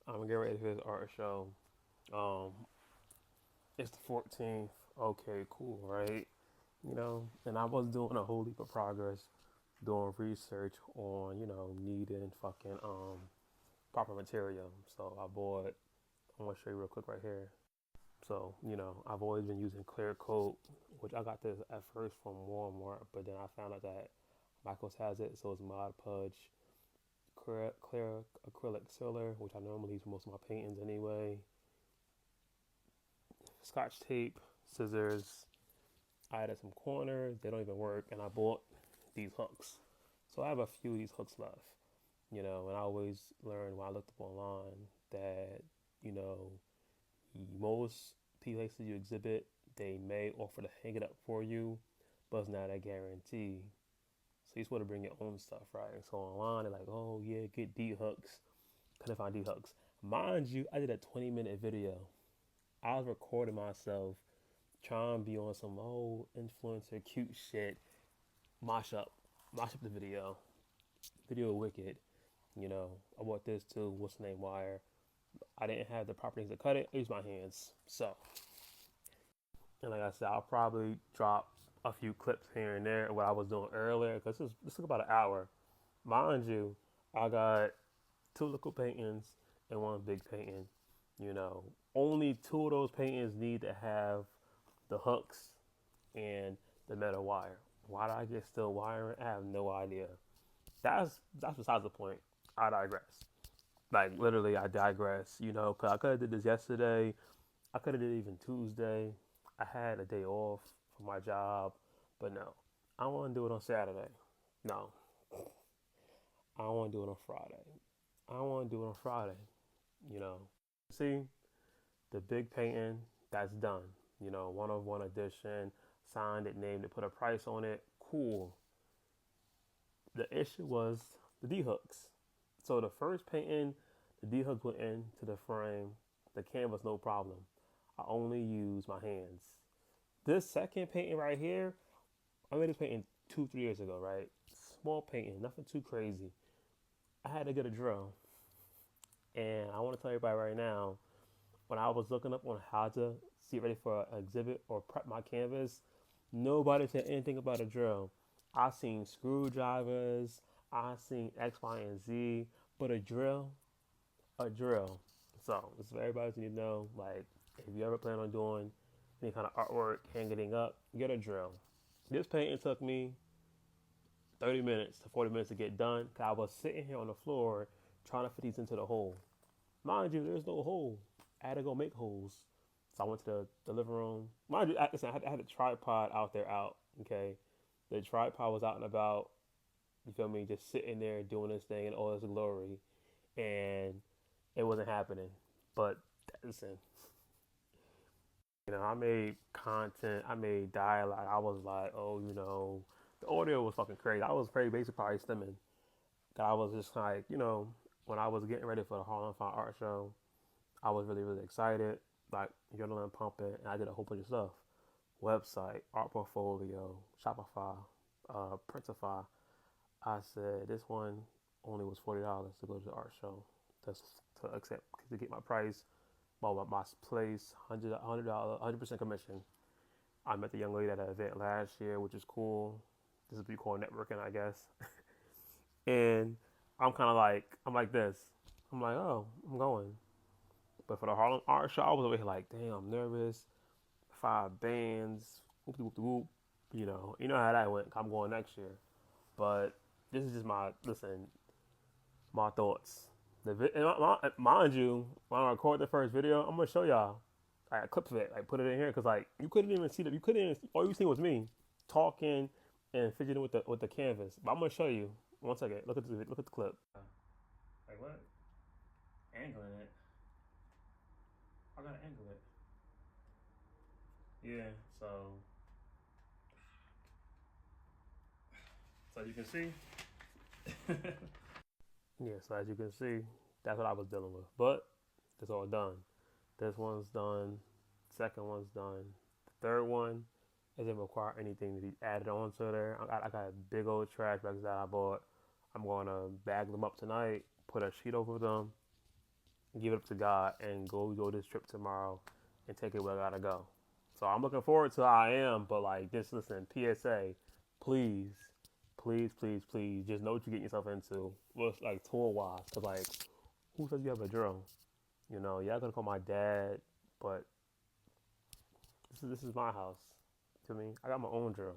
I'm gonna get ready for this art show. Um, it's the 14th. Okay, cool, right? And I was doing a whole heap of progress, doing research on, needing fucking proper material. So I bought. I'm gonna show you real quick right here. So I've always been using clear coat, which I got this at first from Walmart, but then I found out that Michaels has it, so it's Mod Podge clear acrylic sealer, which I normally use for most of my paintings anyway. Scotch tape, scissors. I added some corners. They don't even work, and I bought these hooks. So I have a few of these hooks left. And I always learned when I looked up online that you know most places you exhibit they may offer to hang it up for you, but it's not a guarantee. So you just want to bring your own stuff, right? So online they're like, oh yeah, get D hooks. Couldn't find D hooks. Mind you, I did a 20-minute video. I was recording myself trying to be on some old influencer cute shit. Mosh up. Mosh up the video. Video wicked. I bought this too. What's the name wire? I didn't have the properties to cut it. I used my hands. So, and like I said, I'll probably drop a few clips here and there of what I was doing earlier because this took about an hour. Mind you, I got two liquid paintings and one big painting. Only two of those paintings need to have the hooks and the metal wire. Why did I get steel wiring? I have no idea. That's besides the point. I digress. Like literally, I digress. Cause I could have did this yesterday. I could have did it even Tuesday. I had a day off from my job, but no, I want to do it on Saturday. No, I want to do it on Friday. I want to do it on Friday. You know, see the big painting that's done. 1 of 1 edition, signed it, named it, put a price on it. Cool. The issue was the D hooks. So the first painting, the D hooks went into the frame, the canvas, no problem. I only use my hands. This second painting right here, I made this painting 2, 3 years ago, right? Small painting, nothing too crazy. I had to get a drill. And I want to tell everybody right now, when I was looking up on how to get ready for an exhibit or prep my canvas, nobody said anything about a drill. I seen screwdrivers, I seen X, Y, and Z, but a drill. So this is for everybody to need to know. Like, if you ever plan on doing any kind of artwork, hanging up, get a drill. This painting took me 30 minutes to 40 minutes to get done. Cause I was sitting here on the floor trying to fit these into the hole. Mind you, there's no hole. I had to go make holes. So I went to the living room. Mind you, listen, I had a tripod out there out. Okay. The tripod was out and about. You feel me? Just sitting there doing this thing in all its glory. And it wasn't happening. But listen, I made content. I made dialogue. I was like, oh, the audio was fucking crazy. I was very basic, probably stimming. I was just like, when I was getting ready for the Harlem Fine Art Show, I was really, really excited. Like, adrenaline pumping, and I did a whole bunch of stuff. Website, art portfolio, Shopify, Printify. I said this one only was $40 to go to the art show. That's to accept to get my price, my place, $100, 100% commission. I met the young lady at an event last year, which is cool. This is what you call networking, I guess. And I'm like this. I'm like, oh, I'm going. But for the Harlem Art Show, I was over here like, damn, I'm nervous. 5 bands, whoop whoop whoop. You know how that went. I'm going next year. But this is just my thoughts. Mind you, when I record the first video, I'm gonna show y'all like clips of it, like put it in here, because like you couldn't even see that. You couldn't even. All you seen was me talking and fidgeting with the canvas. But I'm gonna show you. One second. Look at the clip. Like what? Angling it. I gotta angle it. Yeah. So you can see. Yeah. So as you can see, that's what I was dealing with. But it's all done. This one's done. Second one's done. The third one doesn't require anything to be added onto there. I got big old trash bags that I bought. I'm going to bag them up tonight, put a sheet over them, give it up to God, and go this trip tomorrow and take it where I gotta go. So I'm looking forward to I am, but like just listen, PSA, please, please, just know what you're getting yourself into. Well, like tour wise, cause like who says you have a drill? You know, y'all gonna call my dad, but this is my house. To me, I got my own drill.